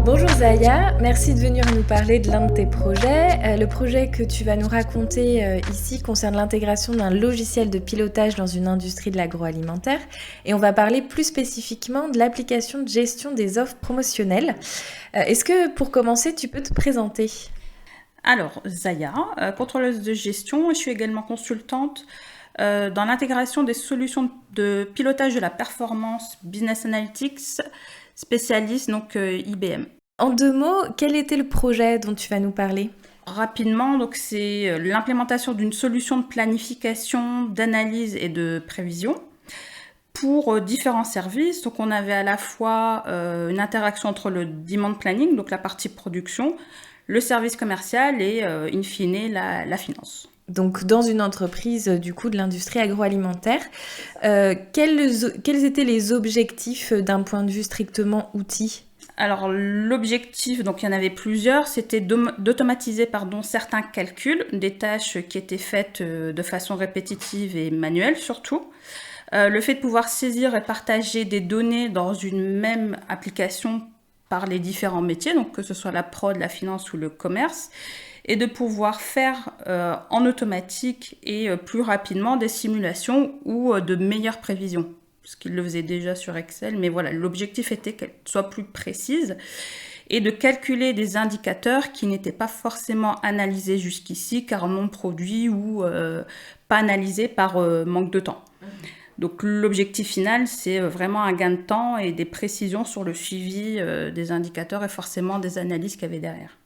Bonjour Zaya, merci de venir nous parler de l'un de tes projets. Le projet que tu vas nous raconter ici concerne l'intégration d'un logiciel de pilotage dans une industrie de l'agroalimentaire et on va parler plus spécifiquement de l'application de gestion des offres promotionnelles. Est-ce que pour commencer, tu peux te présenter? Alors, Zaya, contrôleuse de gestion, je suis également consultante dans l'intégration des solutions de pilotage de la performance Business Analytics, spécialiste donc IBM. En deux mots, quel était le projet dont tu vas nous parler? Rapidement, donc c'est l'implémentation d'une solution de planification, d'analyse et de prévision pour différents services. Donc on avait à la fois une interaction entre le demand planning, donc la partie production, le service commercial et in fine la finance. Donc dans une entreprise du coup de l'industrie agroalimentaire, quels étaient les objectifs d'un point de vue strictement outil? Alors l'objectif, donc il y en avait plusieurs, c'était d'automatiser certains calculs, des tâches qui étaient faites de façon répétitive et manuelle surtout. Le fait de pouvoir saisir et partager des données dans une même application par les différents métiers, donc que ce soit la prod, la finance ou le commerce, et de pouvoir faire en automatique et plus rapidement des simulations ou de meilleures prévisions. Parce qu'il le faisait déjà sur Excel, mais voilà, l'objectif était qu'elle soit plus précise et de calculer des indicateurs qui n'étaient pas forcément analysés jusqu'ici car non produits ou pas analysés par manque de temps. Donc l'objectif final, c'est vraiment un gain de temps et des précisions sur le suivi des indicateurs et forcément des analyses qu'il y avait derrière.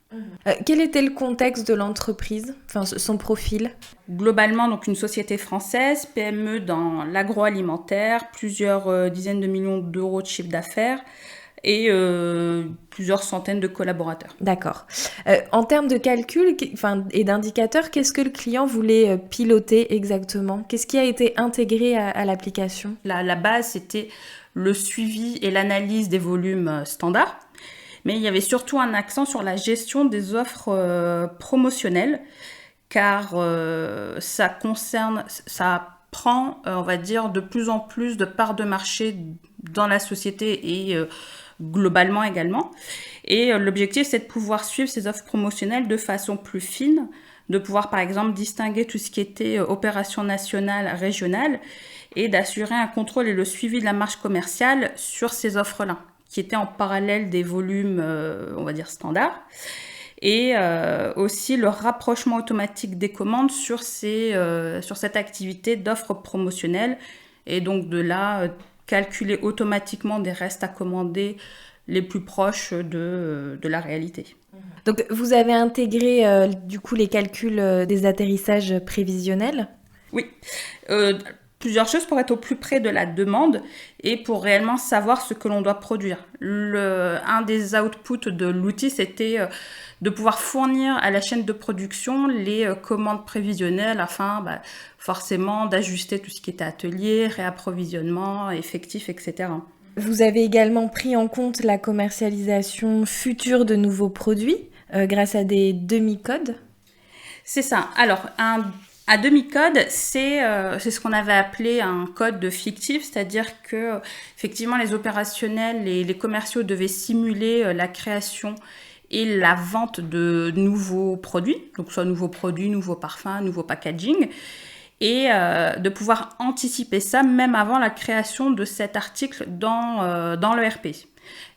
Quel était le contexte de l'entreprise, enfin son profil? Globalement, donc une société française, PME dans l'agroalimentaire, plusieurs dizaines de millions d'euros de chiffre d'affaires et plusieurs centaines de collaborateurs. D'accord. En termes de calcul et d'indicateurs, qu'est-ce que le client voulait piloter exactement? Qu'est-ce qui a été intégré à l'application? La base, c'était le suivi et l'analyse des volumes standards. Mais il y avait surtout un accent sur la gestion des offres promotionnelles, car ça prend, on va dire, de plus en plus de parts de marché dans la société et globalement également. Et l'objectif, c'est de pouvoir suivre ces offres promotionnelles de façon plus fine, de pouvoir par exemple distinguer tout ce qui était opération nationale, régionale, et d'assurer un contrôle et le suivi de la marge commerciale sur ces offres-là, qui étaient en parallèle des volumes, on va dire, standards. Et aussi le rapprochement automatique des commandes sur cette activité d'offres promotionnelles. Et donc de là, calculer automatiquement des restes à commander les plus proches de la réalité. Donc vous avez intégré du coup les calculs des atterrissages prévisionnels? Oui. Plusieurs choses pour être au plus près de la demande et pour réellement savoir ce que l'on doit produire. Un des outputs de l'outil, c'était de pouvoir fournir à la chaîne de production les commandes prévisionnelles afin forcément d'ajuster tout ce qui était atelier, réapprovisionnement, effectif, etc. Vous avez également pris en compte la commercialisation future de nouveaux produits grâce à des demi-codes? C'est ça. Alors, un demi-code, c'est ce qu'on avait appelé un code fictif, c'est-à-dire que effectivement les opérationnels et les commerciaux devaient simuler la création et la vente de nouveaux produits, donc soit nouveaux produits, nouveaux parfums, nouveaux packaging, et de pouvoir anticiper ça même avant la création de cet article dans l'ERP.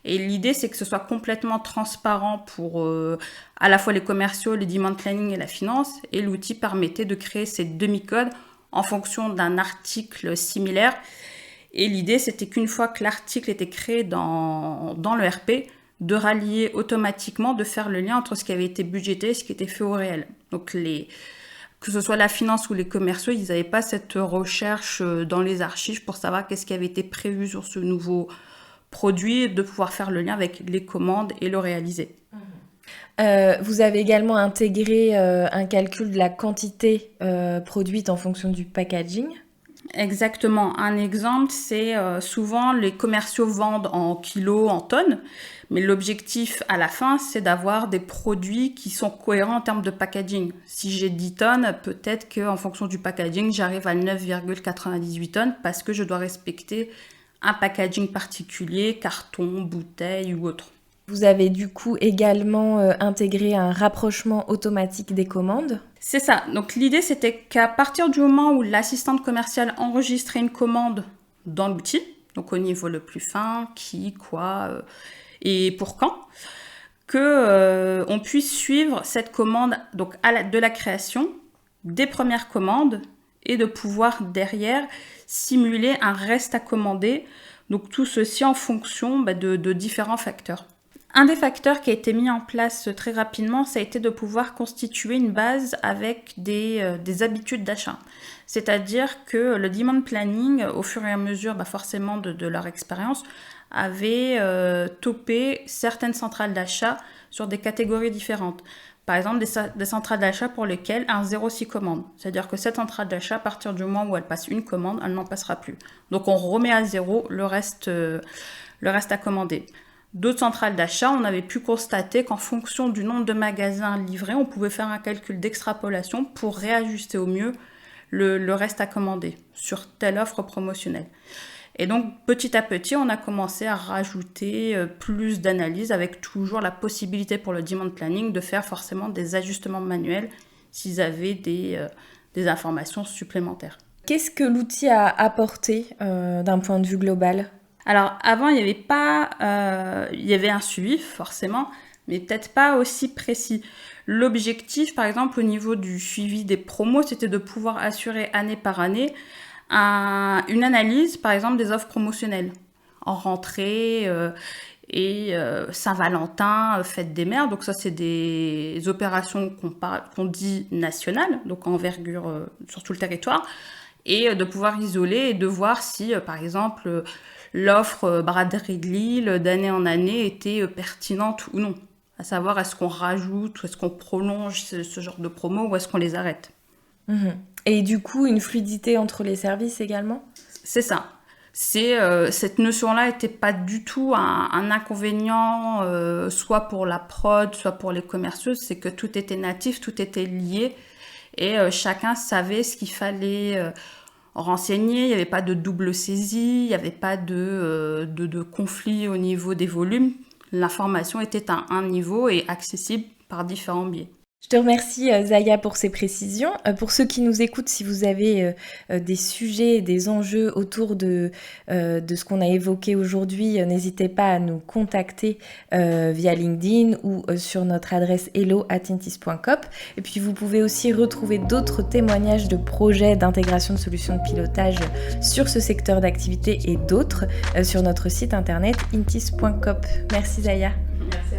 Et l'idée, c'est que ce soit complètement transparent pour à la fois les commerciaux, les demand planning et la finance. Et l'outil permettait de créer ces demi-codes en fonction d'un article similaire. Et l'idée, c'était qu'une fois que l'article était créé dans l'ERP, de rallier automatiquement, de faire le lien entre ce qui avait été budgété et ce qui était fait au réel. Donc que ce soit la finance ou les commerciaux, ils n'avaient pas cette recherche dans les archives pour savoir qu'est-ce qui avait été prévu sur ce nouveau produit, de pouvoir faire le lien avec les commandes et le réaliser. Vous avez également intégré un calcul de la quantité produite en fonction du packaging? Exactement. Un exemple, c'est souvent les commerciaux vendent en kilos, en tonnes, mais l'objectif à la fin, c'est d'avoir des produits qui sont cohérents en termes de packaging. Si j'ai 10 tonnes, peut-être qu'en fonction du packaging, j'arrive à 9,98 tonnes parce que je dois respecter un packaging particulier, carton, bouteille ou autre. Vous avez du coup également intégré un rapprochement automatique des commandes. C'est ça. Donc l'idée, c'était qu'à partir du moment où l'assistante commerciale enregistrait une commande dans l'outil, donc au niveau le plus fin, qui, quoi et pour quand, qu'on puisse suivre cette commande donc de la création, des premières commandes, et de pouvoir derrière simuler un reste à commander. Donc tout ceci en fonction de différents facteurs. Un des facteurs qui a été mis en place très rapidement, ça a été de pouvoir constituer une base avec des habitudes d'achat. C'est-à-dire que le demand planning, au fur et à mesure forcément de leur expérience, avait topé certaines centrales d'achat sur des catégories différentes. Par exemple, des centrales d'achat pour lesquelles un 0,6 commande. C'est-à-dire que cette centrale d'achat, à partir du moment où elle passe une commande, elle n'en passera plus. Donc on remet à zéro le reste à commander. D'autres centrales d'achat, on avait pu constater qu'en fonction du nombre de magasins livrés, on pouvait faire un calcul d'extrapolation pour réajuster au mieux le reste à commander sur telle offre promotionnelle. Et donc, petit à petit, on a commencé à rajouter plus d'analyses avec toujours la possibilité pour le demand planning de faire forcément des ajustements manuels s'ils avaient des informations supplémentaires. Qu'est-ce que l'outil a apporté d'un point de vue global ? Alors, avant, il y avait un suivi, forcément, mais peut-être pas aussi précis. L'objectif, par exemple, au niveau du suivi des promos, c'était de pouvoir assurer année par année une analyse, par exemple, des offres promotionnelles en rentrée et Saint-Valentin, fête des mères. Donc ça, c'est des opérations qu'on dit nationales, donc envergure sur tout le territoire, et de pouvoir isoler et de voir si, par exemple, l'offre braderie de Lille d'année en année était pertinente ou non. À savoir, est-ce qu'on rajoute ou est-ce qu'on prolonge ce genre de promos ou est-ce qu'on les arrête. Et du coup, une fluidité entre les services également ? C'est ça. Cette notion-là n'était pas du tout un inconvénient, soit pour la prod, soit pour les commerciaux. C'est que tout était natif, tout était lié et chacun savait ce qu'il fallait renseigner. Il n'y avait pas de double saisie, il n'y avait pas de conflit au niveau des volumes. L'information était à un niveau et accessible par différents biais. Je te remercie Zaya pour ces précisions. Pour ceux qui nous écoutent, si vous avez des sujets, des enjeux autour de ce qu'on a évoqué aujourd'hui, n'hésitez pas à nous contacter via LinkedIn ou sur notre adresse hello@intis.coop. Et puis vous pouvez aussi retrouver d'autres témoignages de projets d'intégration de solutions de pilotage sur ce secteur d'activité et d'autres sur notre site internet intis.coop. Merci Zaya. Merci.